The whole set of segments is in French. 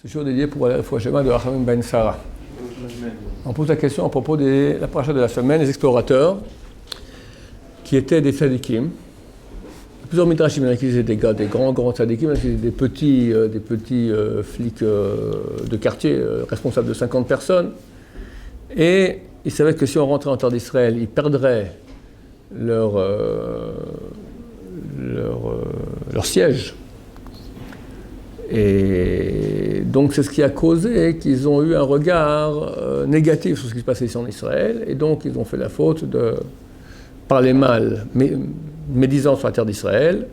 Ce jour dédié pour le Fouachema de Rachamim Ben Sarah. On pose la question à propos de la paracha de la semaine, les explorateurs, qui étaient des tzadikim. Plusieurs midrashim, il y en a qui étaient des grands tzadikim, des petits flics de quartier, responsables de 50 personnes. Et ils savaient que si on rentrait en terre d'Israël, ils perdraient leur siège. Et donc c'est ce qui a causé qu'ils ont eu un regard négatif sur ce qui se passait ici en Israël, et donc ils ont fait la faute de parler mal, médisant sur la terre d'Israël,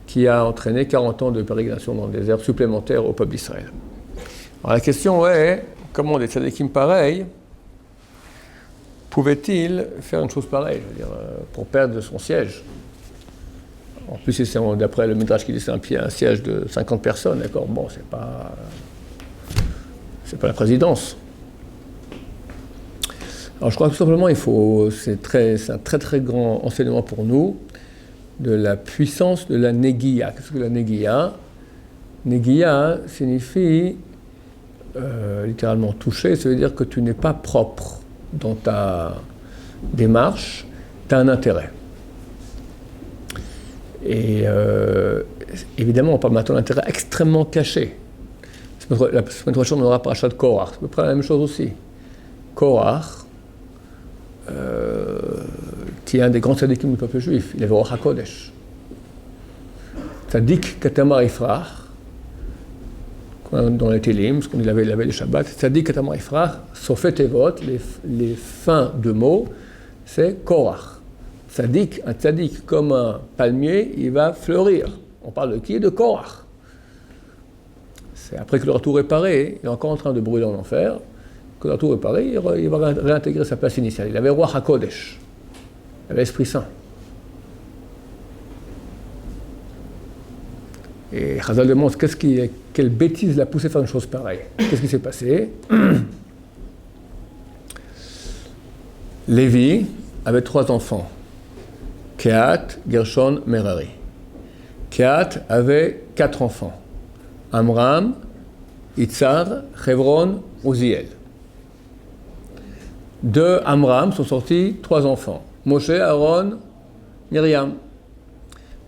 qui a entraîné 40 ans de pérégrination dans le désert supplémentaire au peuple d'Israël. Alors la question est, comment des tzadikim pareils pouvaient-ils faire une chose pareille, je veux dire, pour perdre son siège? En plus, c'est d'après le Midrash qui dit c'est un siège de 50 personnes, d'accord? Bon, c'est pas la présidence. Alors, je crois que tout simplement, c'est un très grand enseignement pour nous de la puissance de la Negiya. Qu'est-ce que la Negiya? Negiya signifie littéralement toucher, ça veut dire que tu n'es pas propre dans ta démarche, tu as un intérêt. Et évidemment, on parle maintenant d'un intérêt extrêmement caché. La semaine prochaine, on aura parachat de Korach. C'est à peu près la même chose aussi. Korach, qui est un des grands tzadikim du peuple juif, il avait Ruach HaKodesh. Tzadik Katamar Ifrach, dans les Télim, ce qu'on dit la veille du Shabbat, Tzadik Katamar Ifrach, Sofet Evot, les fins de mots, c'est Korach. Un tzaddik comme un palmier, il va fleurir. On parle de qui? De Korach. C'est après que le retour est paré, il est encore en train de brûler en enfer. Que le retour est paré, il va réintégrer sa place initiale. Il avait Ruach HaKodesh, il avait l'Esprit Saint. Et Chazal demande quelle bêtise l'a poussé à faire une chose pareille. Qu'est-ce qui s'est passé? Lévi avait 3 enfants. Kehat, Gershon, Merari. Kehat avait 4 enfants. Amram, Itzar, Chevron, Uziel. De Amram sont sortis 3 enfants. Moshe, Aaron, Myriam.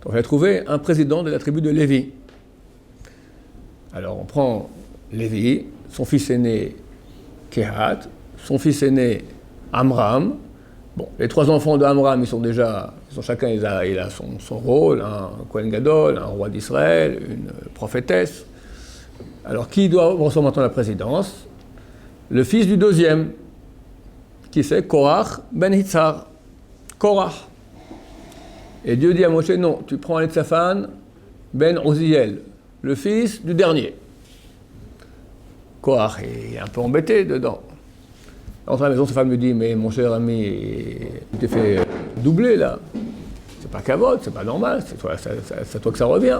Donc on a trouvé un président de la tribu de Lévi. Alors on prend Lévi, son fils aîné Kehat, son fils aîné Amram. Bon, les 3 enfants de Amram, chacun il a son rôle, un Kohen Gadol, un roi d'Israël, une prophétesse. Alors qui doit recevoir maintenant la présidence? Le fils du deuxième, qui c'est Korach ben Hitzar. Korach. Et Dieu dit à Moshe, non, tu prends Elitzaphan ben Uziel, le fils du dernier. Korach est un peu embêté dedans. Entre à la maison, sa femme lui dit, mais mon cher ami, tu t'es fait doubler là. C'est pas cavote, c'est pas normal, c'est à toi que ça revient.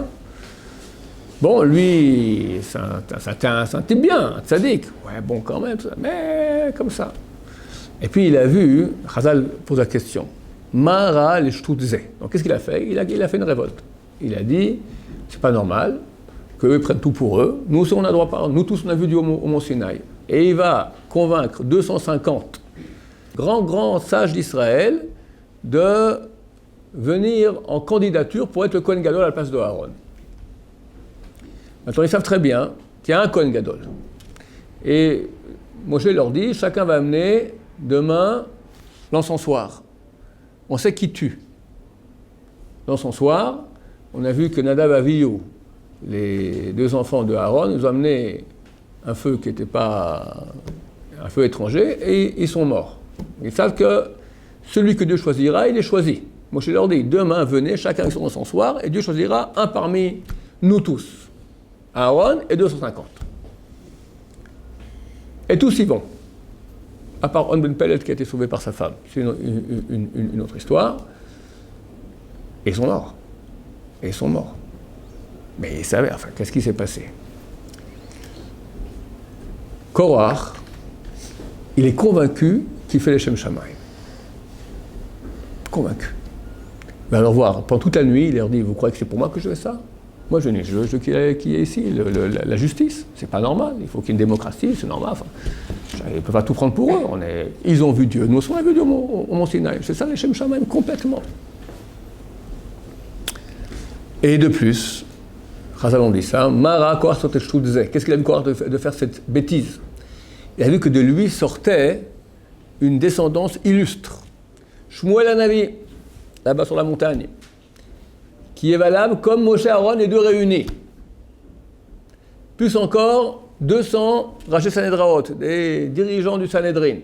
Bon, lui, c'est un type bien, un tzaddik. Ouais, bon quand même, mais comme ça. Et puis il a vu, Chazal pose la question, Mara le Shtutze. Donc qu'est-ce qu'il a fait? Il a fait une révolte. Il a dit, c'est pas normal qu'eux prennent tout pour eux. Nous aussi on a droit par nous tous on a vu du au Mont Sinaï. Et il va convaincre 250 grands sages d'Israël de venir en candidature pour être le Kohen Gadol à la place de Aaron. Maintenant, ils savent très bien qu'il y a un Kohen Gadol. Et Moshe leur dit, chacun va amener demain l'encensoir. On sait qui tue. L'encensoir, on a vu que Nadav et Avihu, les 2 enfants de Aaron, nous ont amené un feu qui n'était pas un feu étranger, et ils sont morts. Ils savent que celui que Dieu choisira, il est choisi. Moshe leur dit, demain, venez, chacun avec son encensoir, et Dieu choisira un parmi nous tous. Aaron et 250. Et tous y vont. À part On Ben Pellet qui a été sauvé par sa femme. C'est une autre histoire. Et ils sont morts. Mais ils savaient, enfin, qu'est-ce qui s'est passé? Korach, il est convaincu qu'il fait les Shem Shamaim. Convaincu. Il va leur voir, pendant toute la nuit, il leur dit, vous croyez que c'est pour moi que je fais ça? Moi, je nie le jeu qui est ici, la justice. C'est pas normal. Il faut qu'il y ait une démocratie, c'est normal. Enfin, ils ne peuvent pas tout prendre pour eux. Ils ont vu Dieu. Nous aussi, on a vu Dieu au Mont Sinaï. C'est ça, les Shem Shamaim, complètement. Et de plus, Chazal on dit ça, Mara Korach Sotet Shtutze. Qu'est-ce qu'il a vu Korach de faire cette bêtise? Il a vu que de lui sortait une descendance illustre. Shmuel Hanavi, là-bas sur la montagne, qui est valable comme Moshe Aaron, les deux réunis. Plus encore, 200 Rachei Sanedraot, des dirigeants du Sanhedrin.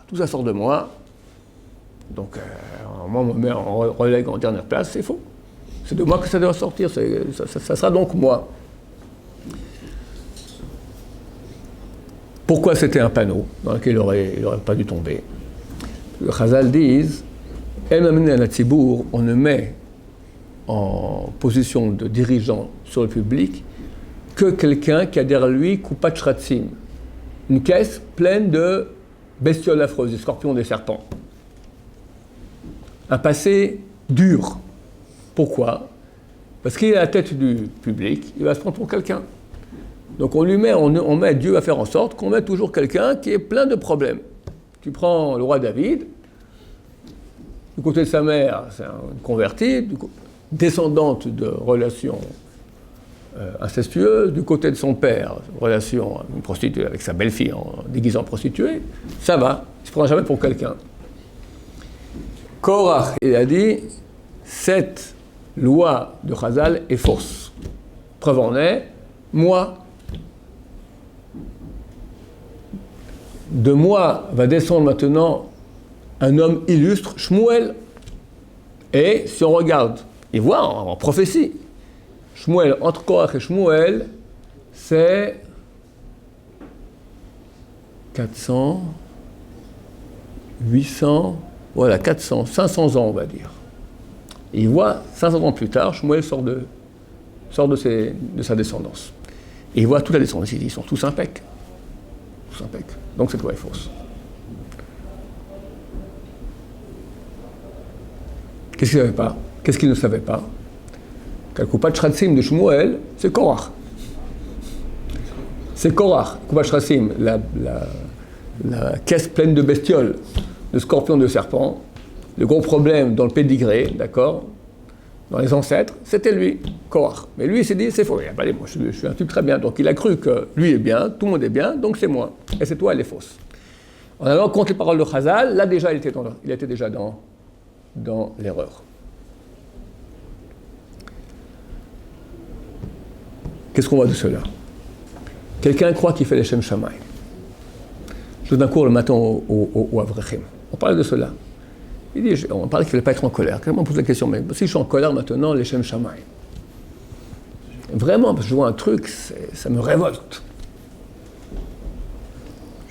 Tout ça sort de moi. Donc, moi, on me met en relègue en dernière place, c'est faux. C'est de moi que ça doit sortir, ça sera donc moi. Pourquoi c'était un panneau dans lequel il n'aurait pas dû tomber? Le Chazal disent, on ne met en position de dirigeant sur le public que quelqu'un qui a derrière lui Kupat Shratzim, une caisse pleine de bestioles affreuses, des scorpions, des serpents. Un passé dur. Pourquoi? Parce qu'il est à la tête du public, il va se prendre pour quelqu'un. Donc on met Dieu à faire en sorte qu'on mette toujours quelqu'un qui est plein de problèmes. Tu prends le roi David, du côté de sa mère, c'est un converti, descendante de relations incestueuses, du côté de son père, relation une prostituée avec sa belle-fille en déguisant prostituée, ça va, il ne se prend jamais pour quelqu'un. Korach, il a dit, cette loi de Chazal est fausse. Preuve en est, moi, de moi va descendre maintenant un homme illustre, Shmuel. Et si on regarde, et voit en prophétie, Shmuel, entre Korach et Shmuel, c'est 400, 800, voilà, 400, 500 ans, on va dire. Et il voit, 500 ans plus tard, Shmuel sort de sa descendance. Et il voit toute la descendance, ils sont tous impecs. Tous impecs. Donc cette loi est fausse. Qu'est-ce qu'il ne savait pas? Qu'est-ce qu'il ne savait pas? Qu'al Kupat Shratzim de Shmuel, c'est Korach. C'est Korach, Kupat Shratzim, la caisse pleine de bestioles, de scorpions, de serpents. Le gros problème dans le pédigré, d'accord, dans les ancêtres, c'était lui, Korach. Mais lui, il s'est dit, c'est faux. Allez, moi, je suis un type très bien. Donc il a cru que lui est bien, tout le monde est bien, donc c'est moi. Et cette loi, elle est fausse. En allant contre les paroles de Chazal, là déjà, il était déjà dans l'erreur. Qu'est-ce qu'on voit de cela? Quelqu'un croit qu'il fait les Shem Shamaim. Je donne un cours le matin au Avrechim. On parle de cela. Il dit, on parlait qu'il ne fallait pas être en colère. Quelqu'un me pose la question, mais si je suis en colère maintenant, les Shem Shamaim. Vraiment, parce que je vois un truc, ça me révolte.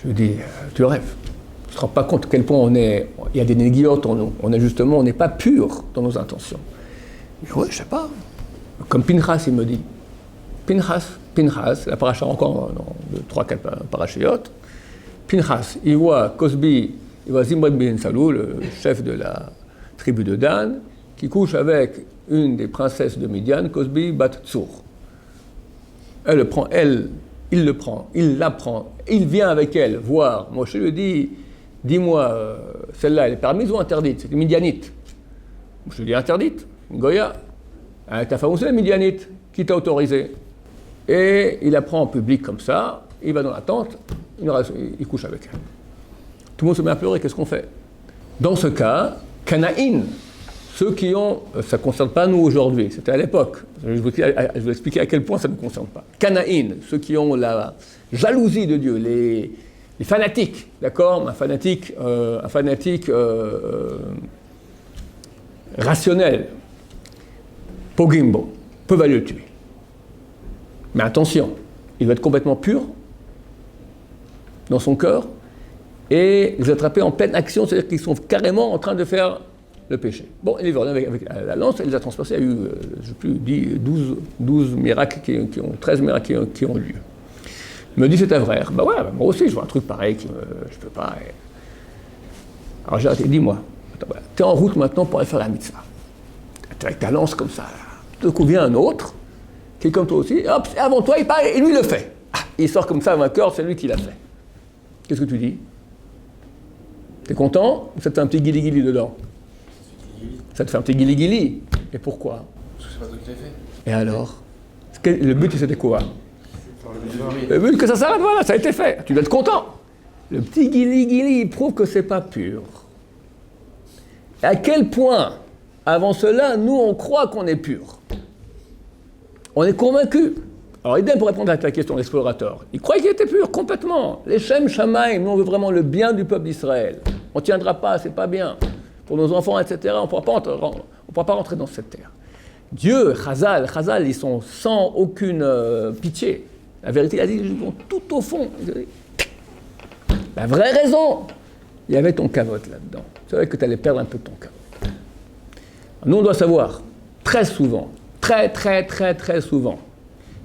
Je lui dis, tu rêves. Tu ne te rends pas compte à quel point il y a des négiotes en nous. On n'est pas pur dans nos intentions. Mais oui, je ne sais pas. Comme Pinchas, il me dit. Pinchas, la paracha encore dans 3-4 parachiotes. Pinchas, il voit Cosbi, il voit Zimri ben Salou, le chef de la tribu de Dan, qui couche avec une des princesses de Midian, Cosbi bat Tsour. Il le prend, il l'apprend, il vient avec elle voir. Moshe lui dit, dis-moi, celle-là, elle est permise ou interdite? C'est une Midianite. Moshe lui dit interdite, une Goya. Ta femme aussi, la Midianite, qui t'a autorisé? Et il apprend en public comme ça, il va dans la tente, il couche avec elle. Tout le monde se met à pleurer, qu'est-ce qu'on fait? Dans ce cas, Canaïn, ceux qui ont, ça ne concerne pas nous aujourd'hui, c'était à l'époque, je vais vous expliquer à quel point ça ne nous concerne pas. Canaïn, ceux qui ont la jalousie de Dieu, les fanatiques, d'accord? Un fanatique rationnel, Pogimbo, peuvent aller le tuer. Mais attention, il doit être complètement pur dans son cœur et les attraper en pleine action, c'est-à-dire qu'ils sont carrément en train de faire le péché. Bon, il est venu avec la lance, il les a transpercés, il y a eu, je ne sais plus, 12 miracles, 13 miracles qui ont eu lieu. Il me dit, c'est un vrai. Ben ouais, moi aussi, je vois un truc pareil, je ne peux pas. Alors j'ai dit, dis-moi, tu es en route maintenant pour aller faire la mitzvah. Tu es avec ta lance comme ça, là. Tout coup vient un autre, qui est comme toi aussi, hop, avant toi, il parle et lui le fait. Ah, il sort comme ça vainqueur, c'est lui qui l'a fait. Qu'est-ce que tu dis? T'es content ou ça te fait un petit guili-guili dedans? Ça te fait un petit guili-guili. Et pourquoi? Parce que c'est pas toi qui l'as fait. Et alors? Le but, c'était quoi? Le but que ça s'arrête, voilà, ça a été fait. Tu dois être content. Le petit guili-guili, il prouve que c'est pas pur. Et à quel point, avant cela, nous, on croit qu'on est pur. On est convaincu. Alors, idem pour répondre à ta question, l'explorateur. Il croyait qu'il était pur, complètement. Les Shem Shamaim, nous, on veut vraiment le bien du peuple d'Israël. On ne tiendra pas, c'est pas bien. Pour nos enfants, etc., on ne pourra pas rentrer dans cette terre. Dieu, Chazal, ils sont sans aucune pitié. La vérité, il a dit, ils vont tout au fond. La vraie raison, il y avait ton cavote là-dedans. C'est vrai que tu allais perdre un peu ton cavote. Nous, on doit savoir, très souvent, très souvent,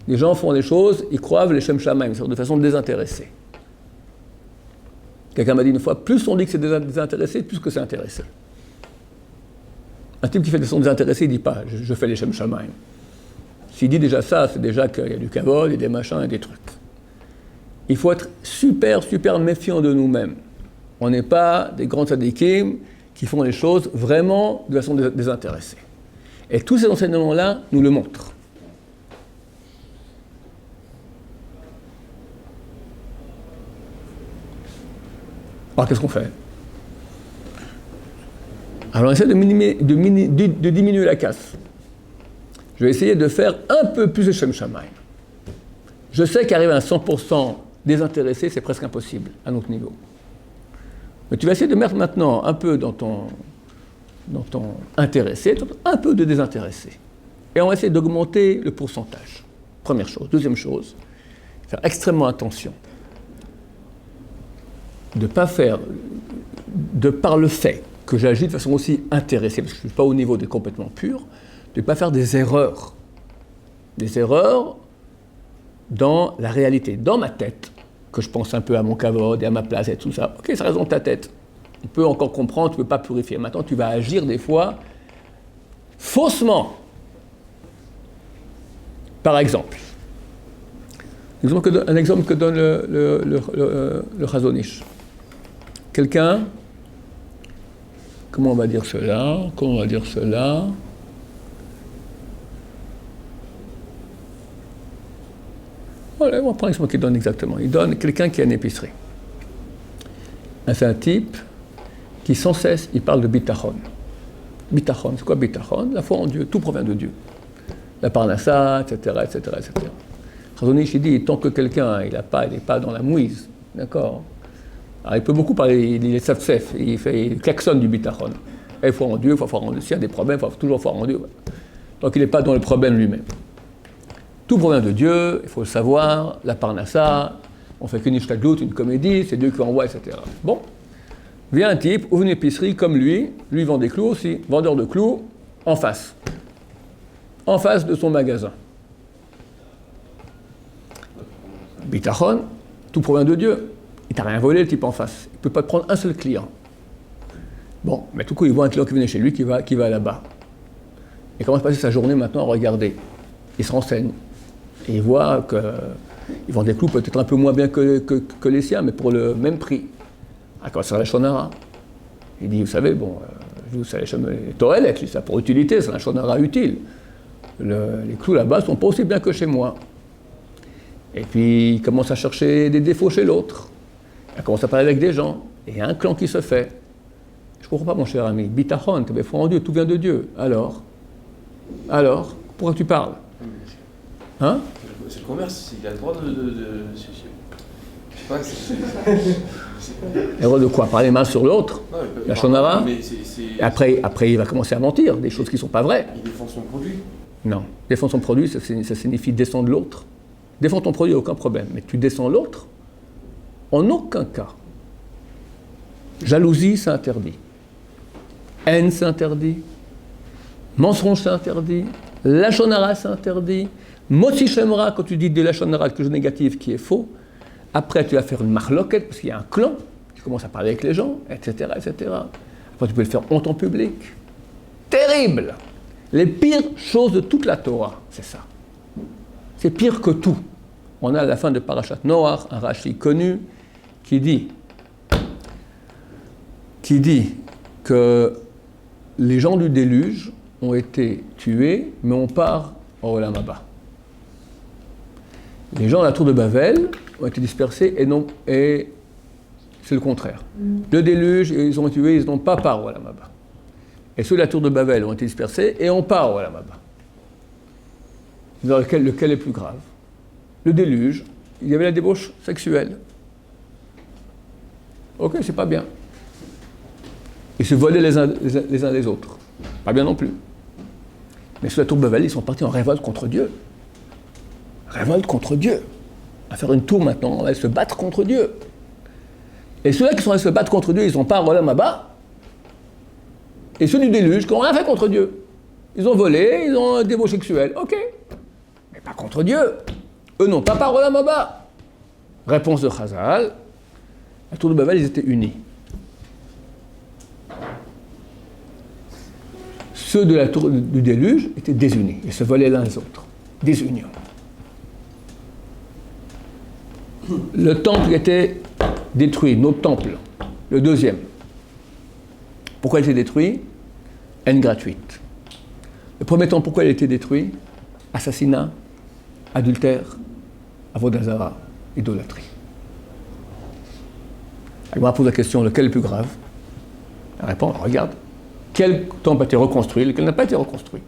les gens font des choses, ils croient les Shem Shamaim, de façon désintéressée. Quelqu'un m'a dit une fois, plus on dit que c'est désintéressé, plus que c'est intéressé. Un type qui fait de façon désintéressée, il ne dit pas, je fais les Shem Shamaim. S'il dit déjà ça, c'est déjà qu'il y a du kavod, il y a des machins et des trucs. Il faut être super méfiant de nous-mêmes. On n'est pas des grands tzadikim qui font les choses vraiment de façon désintéressée. Et tous ces enseignements-là nous le montrent. Alors qu'est-ce qu'on fait? Alors on essaie de diminuer la casse. Je vais essayer de faire un peu plus de Shem Shamaim. Je sais qu'arriver à un 100% désintéressé, c'est presque impossible à notre niveau. Mais tu vas essayer de mettre maintenant un peu dans ton intéressé, un peu de désintéressé. Et on va essayer d'augmenter le pourcentage. Première chose. Deuxième chose, faire extrêmement attention. De ne pas faire, de par le fait que j'agis de façon aussi intéressée, parce que je ne suis pas au niveau des complètement purs, de ne pas faire des erreurs. Des erreurs dans la réalité, dans ma tête, que je pense un peu à mon kavod et à ma place et tout ça. Ok, ça reste dans ta tête. On peut encore comprendre, tu ne peux pas purifier. Maintenant, tu vas agir des fois faussement. Par exemple, un exemple que donne le Chazon Ish. Quelqu'un, comment on va dire cela? Voilà, on va prendre l'exemple qu'il donne exactement. Il donne quelqu'un qui a une épicerie. C'est un type qui sans cesse, il parle de bitachon. Bitachon, c'est quoi bitachon? La foi en Dieu, tout provient de Dieu. La parnassa, etc. Chazon Ish, il dit, tant que quelqu'un, il n'est pas dans la mouise, d'accord? Alors, il peut beaucoup parler, il est saf-sef, il klaxonne du bitachon. Il faut en Dieu, il faut avoir en Dieu. S'il y a des problèmes, il faut toujours avoir en Dieu. Donc il n'est pas dans le problème lui-même. Tout provient de Dieu, il faut le savoir, la parnassa, on fait qu'une ishtaglout, une comédie, c'est Dieu qui envoie, etc. Bon, vient un type, ouvre une épicerie comme lui vend des clous aussi, vendeur de clous, en face de son magasin. Bitachon, tout provient de Dieu. Il t'a rien volé le type en face, il ne peut pas te prendre un seul client. Bon, mais tout coup, il voit un client qui venait chez lui, qui va là-bas. Il commence à passer sa journée maintenant à regarder. Il se renseigne. Et il voit qu'ils vendent des clous peut-être un peu moins bien que les siens, mais pour le même prix. Ah, comment ça, la shonara? Il dit, vous savez, bon, ça les toilettes, ça pour utilité, c'est un shonara utile. Les clous là-bas sont pas aussi bien que chez moi. Et puis, il commence à chercher des défauts chez l'autre. Il commence à parler avec des gens. Et il y a un clan qui se fait. Je ne comprends pas, mon cher ami. Bitachon, tu avais foi en Dieu, tout vient de Dieu. Alors, pourquoi tu parles? Hein? C'est le commerce, il a le droit de... Je sais pas, Le droit de quoi? Parler mal sur l'autre? Non, la shonara? Après, il va commencer à mentir, des choses qui ne sont pas vraies. Il défend son produit? Non. Défendre son produit, ça signifie descendre l'autre. Défendre ton produit, aucun problème. Mais tu descends l'autre, en aucun cas. Jalousie, c'est interdit. Haine, c'est interdit. Mensonge, c'est interdit. Lachon hara, c'est interdit. Motzi Shem Ra, quand tu dis de lachon hara, quelque chose de négatif qui est faux, après tu vas faire une marloquette, parce qu'il y a un clan, tu commences à parler avec les gens, etc. Après tu peux le faire honte en public. Terrible! Les pires choses de toute la Torah, c'est ça. C'est pire que tout. On a à la fin de Parashat Noach un Rashi connu qui dit que les gens du déluge ont été tués, mais on part au Olam Haba. Les gens de la tour de Babel ont été dispersés et c'est le contraire. Le déluge, ils ont été tués, ils n'ont pas part au Olam Haba. Et ceux de la tour de Babel ont été dispersés et on part au Olam Haba. Dans lequel est plus grave? Le déluge, il y avait la débauche sexuelle. Ok, c'est pas bien. Ils se volaient les uns des autres. Pas bien non plus. Mais sous la tour de Babel, ils sont partis en révolte contre Dieu. Révolte contre Dieu. À faire une tour maintenant, on va se battre contre Dieu. Et ceux-là qui sont allés se battre contre Dieu, ils n'ont pas un Olam Haba. Et ceux du déluge, qui n'ont rien fait contre Dieu. Ils ont volé, ils ont débauche sexuelle. Ok. Mais pas contre Dieu. Eux n'ont pas part Olam Haba. Réponse de Chazal. La tour de Babel, ils étaient unis. Ceux de la tour du déluge étaient désunis. Ils se volaient l'un les autres. Désunion. Le temple était détruit, notre temple, le deuxième. Pourquoi il était détruit? Haine gratuite. Le premier temple, pourquoi il a été détruit? Assassinat, adultère, avodah zara, idolâtrie. On va poser la question, lequel est le plus grave? La réponse, regarde. Quel temple a été reconstruit, lequel n'a pas été reconstruit?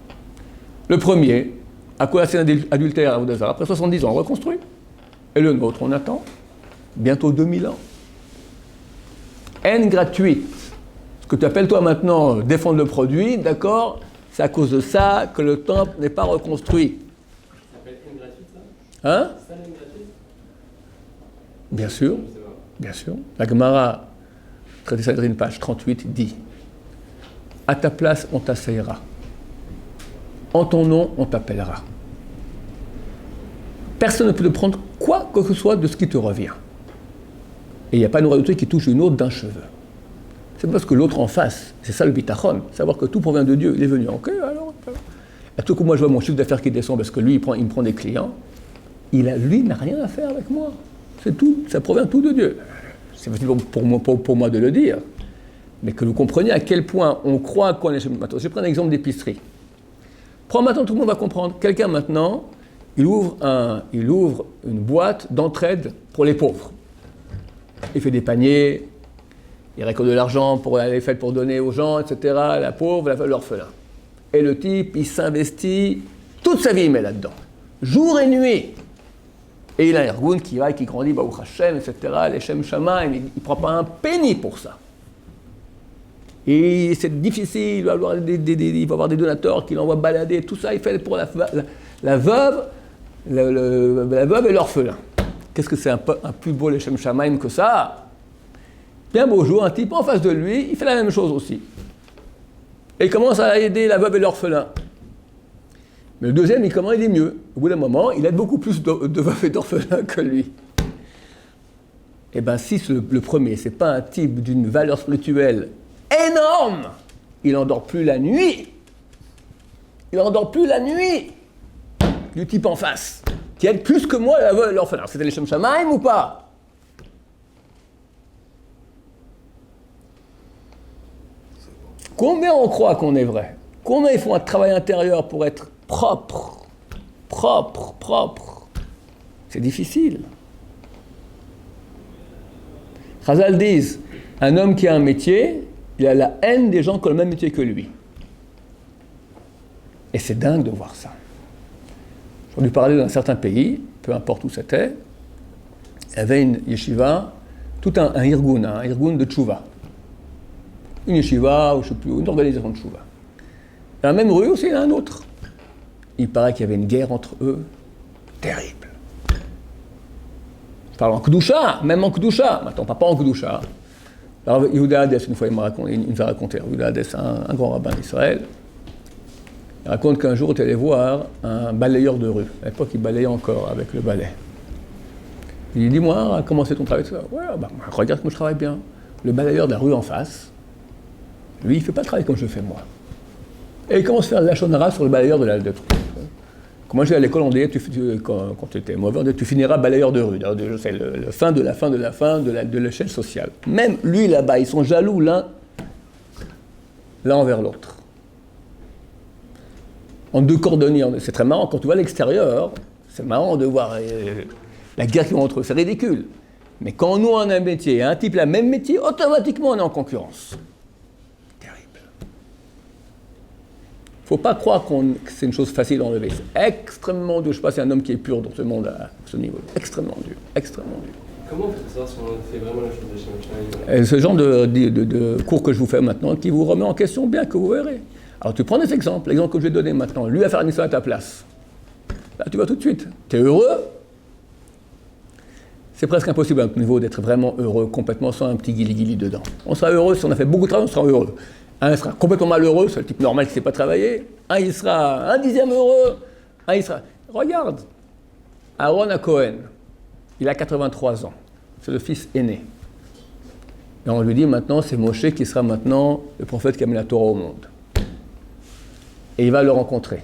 Le premier, à quoi assassinat, adultère, avodah zara, après 70 ans, reconstruit. Et le nôtre, on attend bientôt 2000 ans. Haine gratuite. Ce que tu appelles toi maintenant défendre le produit, d'accord, c'est à cause de ça que le temple n'est pas reconstruit. Ça s'appelle haine gratuite, ça? Hein? C'est ça, la haine gratuite? Bien sûr, bien sûr. La Gemara, traité Sanhedrin, page 38, dit « À ta place, on t'assaillera. En ton nom, on t'appellera. » Personne ne peut te prendre quoi que ce soit de ce qui te revient. Et il n'y a pas une royauté qui touche une autre d'un cheveu. C'est parce que l'autre en face, c'est ça le bitachon, savoir que tout provient de Dieu. Il est venu, ok, alors. À tout coup, moi je vois mon chiffre d'affaires qui descend parce que lui, il me prend des clients. Lui n'a rien à faire avec moi. C'est tout, ça provient tout de Dieu. C'est facile pour moi de le dire. Mais que vous compreniez à quel point on croit qu'on est chez maintenant. Je prends un exemple d'épicerie. Prends maintenant, tout le monde va comprendre. Quelqu'un maintenant, il ouvre une boîte d'entraide pour les pauvres. Il fait des paniers, il récolte de l'argent pour aller faire pour donner aux gens, etc. La pauvre, l'orphelin. Et le type, il s'investit, toute sa vie il met là-dedans, jour et nuit. Et il a un ergoun qui va, qui grandit, Baruch Hashem, etc. Les Shem Shamaim, il ne prend pas un penny pour ça. Et c'est difficile, il va avoir des donateurs qui l'envoient balader, tout ça, il fait pour la veuve, la veuve et l'orphelin. Qu'est-ce que c'est un plus beau les Shem Shamaim que ça? Bien beau jour, un type en face de lui, il fait la même chose aussi. Et il commence à aider la veuve et l'orphelin. Mais le deuxième, il est mieux. Au bout d'un moment, il aide beaucoup plus de veuves et d'orphelins que lui. Et bien, si le premier, c'est pas un type d'une valeur spirituelle énorme, il n'endort plus la nuit. Il n'endort plus la nuit du type en face, qui aide plus que moi la veuve et l'orphelin. C'était les Shem Shamaim ou pas? Combien on croit qu'on est vrai? Combien ils font un travail intérieur pour être propre? C'est difficile. Chazal disent, un homme qui a un métier, il a la haine des gens qui ont le même métier que lui. Et c'est dingue de voir ça. J'ai entendu parler d'un certain pays, peu importe où c'était, il y avait une yeshiva, tout un irgun de tchouva. Une yeshiva, ou je ne sais plus, une organisation de tchouva. Dans la même rue aussi, il y en a un autre. Il paraît qu'il y avait une guerre entre eux, terrible. Je parle en Kedusha, même en Kedusha. Maintenant, pas en Kedusha. Alors, Yehuda Hades, une fois, il nous a raconté. Yehuda Hades, un grand rabbin d'Israël. Il raconte qu'un jour, il est allé voir un balayeur de rue. À l'époque, il balayait encore avec le balai. Il dit, dis-moi, comment c'est ton travail? Ouais, regarde comme je travaille bien. Le balayeur de la rue en face, lui, il ne fait pas le travail comme je fais moi. Et il commence à faire la lachon hara sur le balayeur de la rue. Quand moi j'allais à l'école, on disait, quand tu étais mauvais, on disait, tu finiras balayeur de rue. C'est le fin de la fin de la fin de l'échelle sociale. Même lui là-bas, ils sont jaloux l'un envers l'autre. En deux cordonniers, c'est très marrant. Quand tu vois l'extérieur, c'est marrant de voir la guerre qu'ils ont entre eux. C'est ridicule. Mais quand nous, on a un métier, un type a le même métier, automatiquement, on est en concurrence. Terrible. Il ne faut pas croire que c'est une chose facile à enlever. C'est extrêmement dur. Je ne sais pas si un homme qui est pur dans ce monde à ce niveau. Extrêmement dur. Extrêmement dur. Comment on peut savoir si on fait vraiment la chose de Shem Shamaim? Ce genre de cours que je vous fais maintenant, qui vous remet en question, bien que vous verrez. Alors tu prends des exemples, l'exemple que je vais donner maintenant, lui va faire une mission à ta place. Là tu vois tout de suite, tu es heureux. C'est presque impossible à notre niveau d'être vraiment heureux complètement sans un petit guili-guili dedans. On sera heureux, si on a fait beaucoup de travail, on sera heureux. Un sera complètement malheureux, c'est le type normal qui ne sait pas travailler. Un il sera un dixième heureux, un il sera... Regarde, Aaron à Cohen, il a 83 ans, c'est le fils aîné. Et on lui dit maintenant, c'est Moshe qui sera maintenant le prophète qui amène la Torah au monde. Et il va le rencontrer.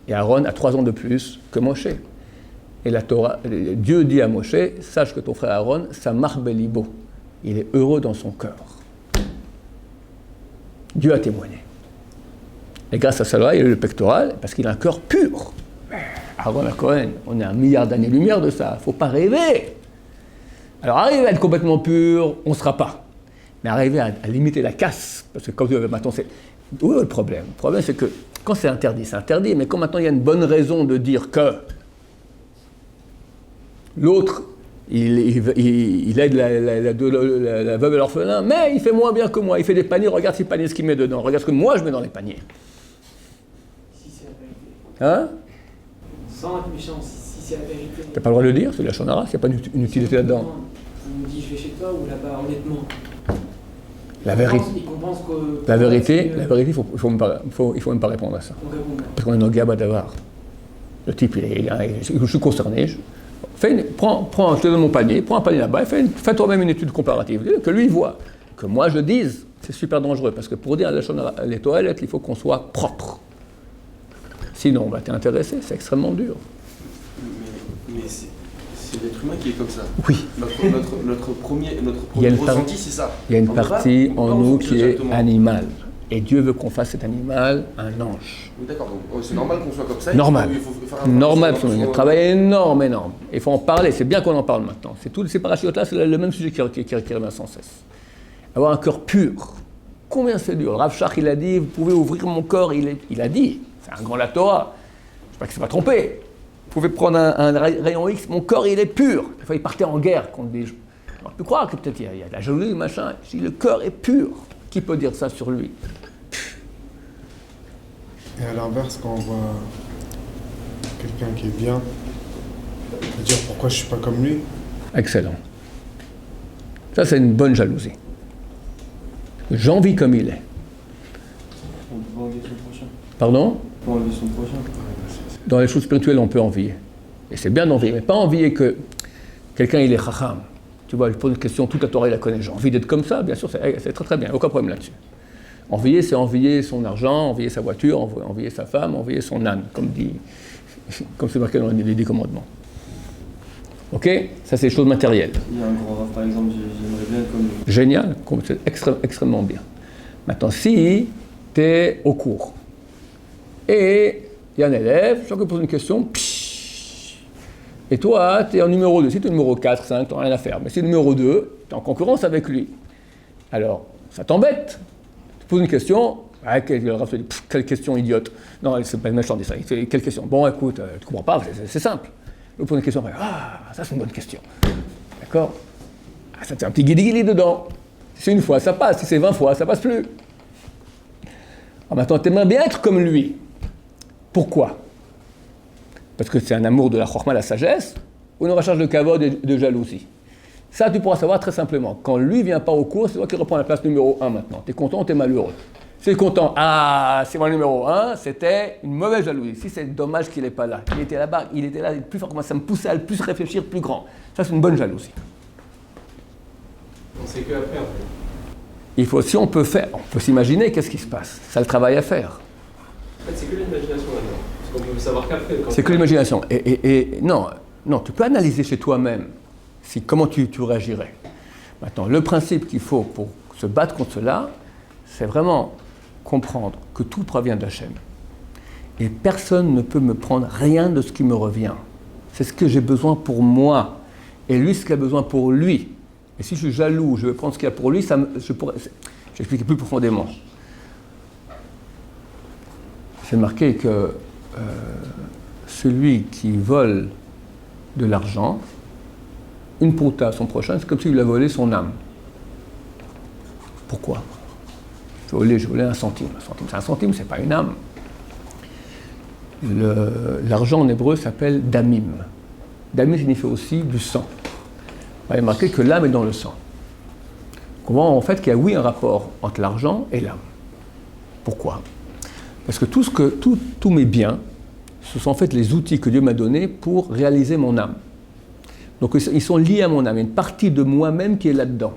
Et Aaron a 3 ans de plus que Moshe. Et la Torah, Dieu dit à Moshe, sache que ton frère Aaron, Samar Belibo, il est heureux dans son cœur. Dieu a témoigné. Et grâce à cela, il a le pectoral, parce qu'il a un cœur pur. Aaron à Cohen, on est à 1 milliard d'années-lumière de ça, il ne faut pas rêver. Alors arriver à être complètement pur, on ne sera pas. Mais arriver à limiter la casse, parce que comme maintenant c'est... Où est le problème? Le problème c'est que quand c'est interdit, mais quand maintenant il y a une bonne raison de dire que l'autre, il aide la veuve et l'orphelin, mais il fait moins bien que moi, il fait des paniers, regarde ces paniers, ce qu'il met dedans, regarde ce que moi je mets dans les paniers. Si c'est la vérité. Hein? Sans être méchant, si c'est la vérité. T'as pas le droit de le dire, c'est la Shonara, il n'y a pas une utilité là-dedans. On me dit je vais chez toi ou là-bas, honnêtement. La vérité, La vérité, il faut même pas répondre à ça. Parce qu'on est dans Gaba Davar. Le type, je suis concerné. Prends, je te donne mon panier, prends un panier là-bas et fais toi-même une étude comparative. Que lui il voit. Que moi je dise, c'est super dangereux. Parce que pour dire les toilettes, il faut qu'on soit propre. Sinon, t'es intéressé, c'est extrêmement dur. Mais c'est l'être humain qui est comme ça. Oui. Notre premier ressenti, c'est ça. Il y a une partie en nous qui est animale. Et Dieu veut qu'on fasse cet animal un ange. D'accord, donc c'est normal qu'on soit comme ça. Normal. Il faut faire Normal, il y a un travail énorme. Il faut en parler, c'est bien qu'on en parle maintenant. C'est tous ces parachutes-là, c'est le même sujet qui revient sans cesse. Avoir un cœur pur. Combien c'est dur? Le Rav Shach, il a dit, vous pouvez ouvrir mon corps, il a dit, c'est un grand la Torah. Je ne sais pas qu'il ne s'est pas trompé. Vous pouvez prendre un rayon X, mon corps il est pur. Des fois il partait en guerre contre des gens. On peut croire que peut-être il y a de la jalousie, machin. Si le cœur est pur, qui peut dire ça sur lui? Et à l'inverse, quand on voit quelqu'un qui est bien, on peut dire pourquoi je ne suis pas comme lui. Excellent. Ça c'est une bonne jalousie. J'envie comme il est. On peut envier son prochain. Pardon? On peut envier son prochain. Dans les choses spirituelles, on peut envier. Et c'est bien d'envier, mais pas envier que quelqu'un il est chacham. Tu vois, je pose une question, toute la Torah il la connaît. J'ai envie d'être comme ça, bien sûr, c'est très très bien, aucun problème là-dessus. Envier, c'est envier son argent, envier sa voiture, envier sa femme, envier son âne, comme c'est marqué dans les 10 commandements. Ok? Ça, c'est des choses matérielles. Il y a un grand rave, par exemple, j'aimerais bien comme lui. Génial, c'est extrêmement bien. Maintenant, si tu es au cours, et il y a un élève, chacun pose une question, et toi, tu es en numéro 2. Si tu es numéro 4, 5, tu n'as rien à faire. Mais si tu es numéro 2, tu es en concurrence avec lui. Alors, ça t'embête. Tu poses une question, le Rav te dit, quelle question idiote. Non, c'est pas méchant de dire ça. Il fait, quelle question? Bon, écoute, tu comprends pas, c'est simple. Il pose une question, ça c'est une bonne question. D'accord? Ça tient un petit guili-guili dedans. Si c'est une fois, ça passe. Si c'est 20 fois, ça passe plus. Alors maintenant, tu aimerais bien être comme lui. Pourquoi? Parce que c'est un amour de la chorma, la sagesse, ou une recherche de kavod et de jalousie. Ça, tu pourras savoir très simplement. Quand lui vient pas au cours, c'est toi qui reprends la place numéro 1 maintenant. Tu es content ou tu es malheureux? Si tu es content, c'est moi le numéro 1, c'était une mauvaise jalousie. Si c'est dommage qu'il n'est pas là. Il était là-bas, il était là, il était plus fort que moi, ça me poussait à le plus réfléchir, plus grand. Ça, c'est une bonne jalousie. On sait que après, en fait. Si on peut faire, on peut s'imaginer qu'est-ce qui se passe. Ça, le travail à faire. En fait, c'est que l'imagination là-dedans. Parce qu'on peut savoir qu'après. C'est que l'imagination. Et non, tu peux analyser chez toi-même comment tu réagirais. Maintenant, le principe qu'il faut pour se battre contre cela, c'est vraiment comprendre que tout provient d'Hachem. Et personne ne peut me prendre rien de ce qui me revient. C'est ce que j'ai besoin pour moi. Et lui, ce qu'il a besoin pour lui. Et si je suis jaloux, je vais prendre ce qu'il a pour lui, je pourrais expliquer plus profondément. J'ai marqué que celui qui vole de l'argent, une prouta à son prochain, c'est comme s'il a volé son âme. Pourquoi ? Je volais un centime. Un centime, c'est un centime, c'est pas une âme. L'argent en hébreu s'appelle damim. Damim signifie aussi du sang. Il est marqué que l'âme est dans le sang. On voit en fait qu'il y a oui un rapport entre l'argent et l'âme. Pourquoi ? Parce que tous mes biens, ce sont en fait les outils que Dieu m'a donnés pour réaliser mon âme. Donc ils sont liés à mon âme. Il y a une partie de moi-même qui est là-dedans.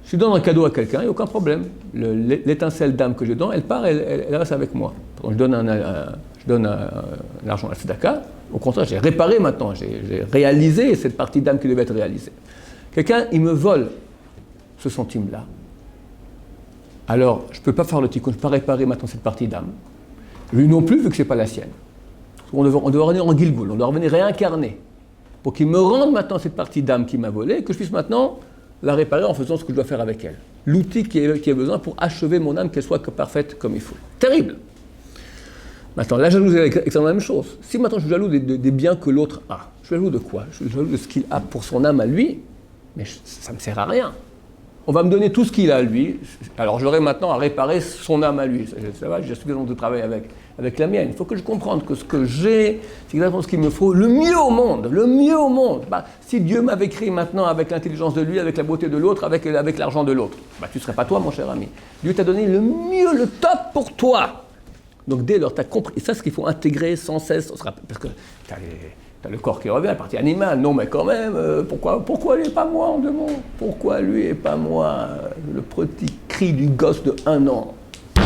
Si je donne un cadeau à quelqu'un, il n'y a aucun problème. L'étincelle d'âme que je donne, elle part, elle reste avec moi. Quand je donne l'argent à la tzedaka, au contraire, j'ai réparé maintenant, j'ai réalisé cette partie d'âme qui devait être réalisée. Quelqu'un, il me vole ce centime-là. Alors, je ne peux pas faire le tikkun, je ne peux pas réparer maintenant cette partie d'âme. Lui non plus, vu que ce n'est pas la sienne. On doit revenir en Gilgul, on doit revenir réincarner, pour qu'il me rende maintenant cette partie d'âme qui m'a volée, que je puisse maintenant la réparer en faisant ce que je dois faire avec elle. L'outil qui est besoin pour achever mon âme, qu'elle soit parfaite comme il faut. Terrible. Maintenant, la jalousie est exactement la même chose. Si maintenant je suis jaloux des biens que l'autre a, je suis jaloux de quoi ? Je suis jaloux de ce qu'il a pour son âme à lui, mais ça ne me sert à rien. On va me donner tout ce qu'il a à lui, alors j'aurai maintenant à réparer son âme à lui. Ça va, j'ai suffisamment de travail avec la mienne. Il faut que je comprenne que ce que j'ai, c'est exactement ce qu'il me faut, le mieux au monde, le mieux au monde. Si Dieu m'avait créé maintenant avec l'intelligence de lui, avec la beauté de l'autre, avec l'argent de l'autre, tu ne serais pas toi, mon cher ami. Dieu t'a donné le mieux, le top pour toi. Donc dès lors, tu as compris, et ça c'est ce qu'il faut intégrer sans cesse, parce que tu as le corps qui revient, la partie animale, non mais quand même, pourquoi lui et pas moi, on demande ? Pourquoi lui et pas moi ? Le petit cri du gosse de 1 an. Je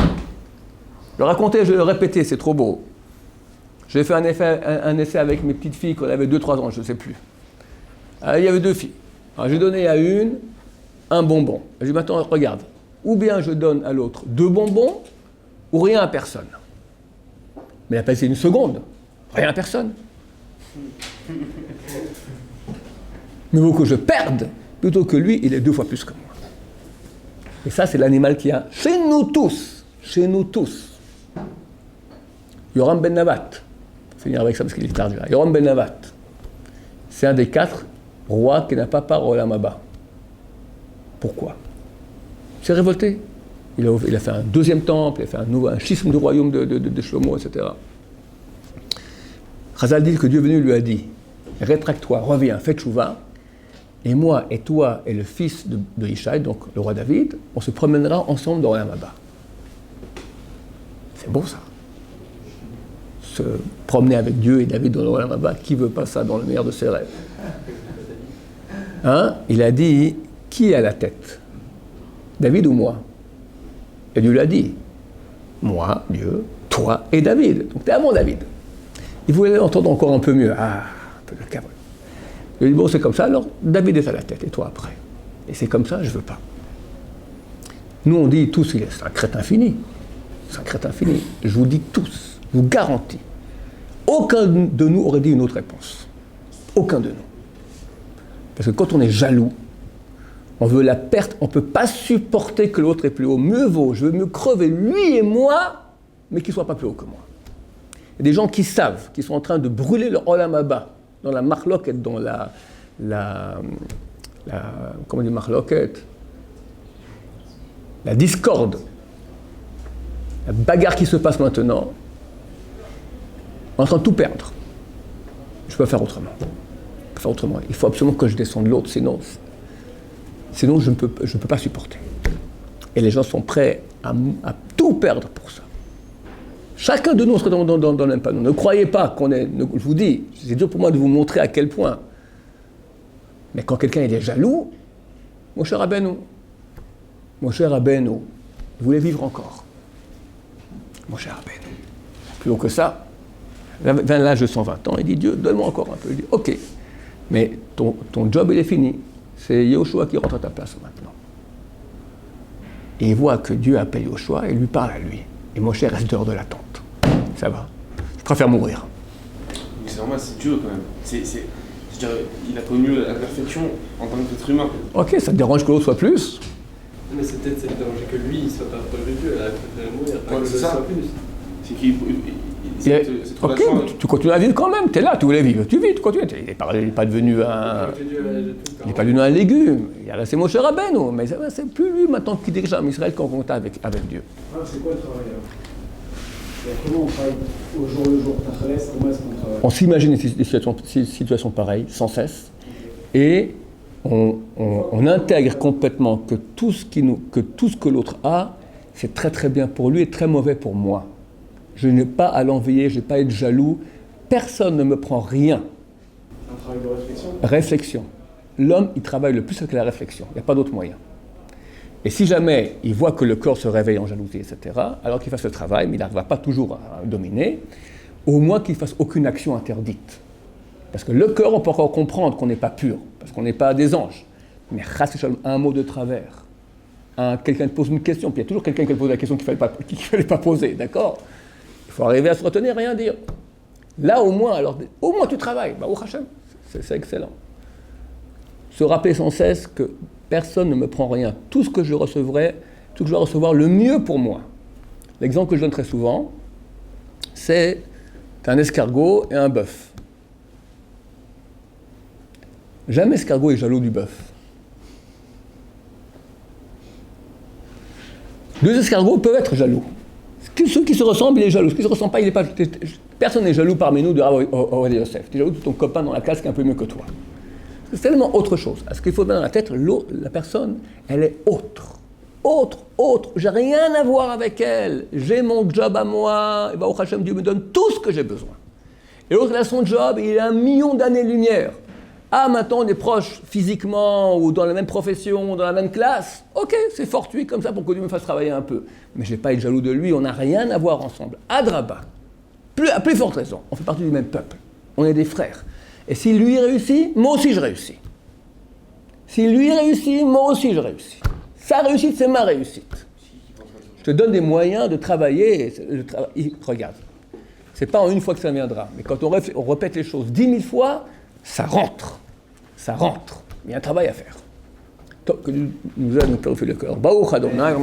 le racontais, je le répétais, c'est trop beau. J'ai fait un essai avec mes petites filles quand elles avaient 2-3 ans, je ne sais plus. Il y avait 2 filles. Alors j'ai donné à une un bonbon. J'ai dit maintenant, regarde, ou bien je donne à l'autre 2 bonbons, ou rien à personne. Mais elle a passé 1 seconde, rien à personne. Mais il vaut que je perde, plutôt que lui, il est 2 fois plus que moi. Et ça, c'est l'animal qu'il y a chez nous tous. Yoram ben Navat, on va finir avec ça parce qu'il est tard déjà. Yoram ben Navat, c'est un des 4 rois qui n'a pas part au Olam Haba. Pourquoi ? Il s'est révolté. Il a fait un 2e temple, il a fait un schisme du royaume de Shlomo, etc. Chazal dit que Dieu venu lui a dit, rétracte-toi, reviens, fais tchouva, et moi et toi et le fils de Ishaï, donc le roi David, on se promènera ensemble dans Olam Haba. C'est beau ça. Se promener avec Dieu et David dans Olam Haba, qui veut pas ça dans le meilleur de ses rêves ? Il a dit, qui est à la tête ? David ou moi ? Et Dieu l'a dit, moi, Dieu, toi et David. Donc t'es avant David. Il voulait l'entendre encore un peu mieux. Un peu le câble. Il dit, bon, c'est comme ça, alors David est à la tête, et toi après. Et c'est comme ça, je veux pas. Nous, on dit tous, c'est un crétin fini. C'est un crétin fini. Je vous dis tous, je vous garantis, aucun de nous aurait dit une autre réponse. Aucun de nous. Parce que quand on est jaloux, on veut la perte, on ne peut pas supporter que l'autre est plus haut. Mieux vaut, je veux mieux crever lui et moi, mais qu'il ne soit pas plus haut que moi. Il y a des gens qui savent, qui sont en train de brûler leur Olam Haba, dans la marloquette, dans comment on dit marloquette ? La discorde, la bagarre qui se passe maintenant, en train de tout perdre. Je peux faire autrement. Il faut absolument que je descende l'autre, sinon je ne peux pas supporter. Et les gens sont prêts à tout perdre pour ça. Chacun de nous serait dans le même panneau. Ne croyez pas qu'on est... Je vous dis, c'est dur pour moi de vous montrer à quel point. Mais quand quelqu'un il est jaloux, mon cher Rabbeinu, vous voulez vivre encore. mon cher Rabbeinu. Plus haut que ça, vers l'âge de 120 ans, il dit Dieu, donne-moi encore un peu. Il dit ok, mais ton job il est fini. C'est Yoshua qui rentre à ta place maintenant. Et il voit que Dieu appelle Yoshua et lui parle à lui. Et Moshe reste dehors de la tente. Ça va. Je préfère mourir. C'est normal, c'est Dieu quand même. C'est-à-dire, il a connu la perfection en tant qu'être humain. Ok, ça te dérange que l'autre soit plus? Mais c'est peut-être déranger que lui, il soit pas proche de Dieu, elle a préféré mourir, pas Ouais, que c'est le ça. soit plus. C'est qu'il. Cette Ok, relation. tu continues à vivre quand même. Tu es là, tu voulais vivre. Tu vis, tu continues. Il n'est pas devenu un... Que Dieu a tout le Il n'est pas devenu un légume. Il a resté Moshe Rabbeinu. Mais c'est plus lui maintenant qui dirige en Israël qu'en contact avec Dieu. Ah, c'est quoi le travail alors? Comment on travaille au jour le jour? Comment est-ce qu'on travaille? On s'imagine des situations pareilles, sans cesse, et on intègre complètement que tout ce que l'autre a, c'est très très bien pour lui et très mauvais pour moi. Je n'ai pas à l'envier, je n'ai pas à être jaloux. Personne ne me prend rien. C'est un travail de réflexion? Réflexion. L'homme, il travaille le plus avec la réflexion. Il n'y a pas d'autre moyen. Et si jamais il voit que le corps se réveille en jalousie, etc., alors qu'il fasse le travail, mais il n'arrivera pas toujours à dominer, au moins qu'il ne fasse aucune action interdite. Parce que le cœur, on peut encore comprendre qu'on n'est pas pur, parce qu'on n'est pas des anges. Mais un mot de travers, quelqu'un te pose une question, puis il y a toujours quelqu'un qui pose la question qu'il ne fallait pas poser, d'accord? Il faut arriver à se retenir, rien dire. Là, au moins tu travailles. Bah, au Hachem, c'est excellent. Se rappeler sans cesse que personne ne me prend rien. Tout ce que je recevrai, tout ce que je dois recevoir, le mieux pour moi. L'exemple que je donne très souvent, c'est un escargot et un bœuf. Jamais escargot est jaloux du bœuf. Deux escargots peuvent être jaloux. Ceux qui se ressemblent, il est jaloux. Ceux qui ne se ressemblent pas, il n'est pas... Personne n'est jaloux parmi nous de Rav Yosef. Tu es jaloux de ton copain dans la classe qui est un peu mieux que toi. C'est tellement autre chose. Ce qu'il faut mettre dans la tête, la personne, elle est autre. Autre. J'ai rien à voir avec elle. J'ai mon job à moi. Et bah, au Hachem, Dieu me donne tout ce que j'ai besoin. Et l'autre, il a son job, il a 1 million d'années-lumière. Ah, maintenant, on est proches physiquement, ou dans la même profession, dans la même classe. Ok, c'est fortuit comme ça pour que Dieu me fasse travailler un peu. Mais je ne vais pas être jaloux de lui, on n'a rien à voir ensemble. Adraba. À plus forte raison, on fait partie du même peuple. On est des frères. Et si lui réussit, moi aussi je réussis. Si lui réussit, moi aussi je réussis. Sa réussite, c'est ma réussite. Je te donne des moyens de travailler. Regarde, c'est pas en une fois que ça viendra, mais quand on répète les choses 10 000 fois, ça rentre. Il y a un travail à faire. Que nous aide, nous purifie le cœur. Baruch Adonai.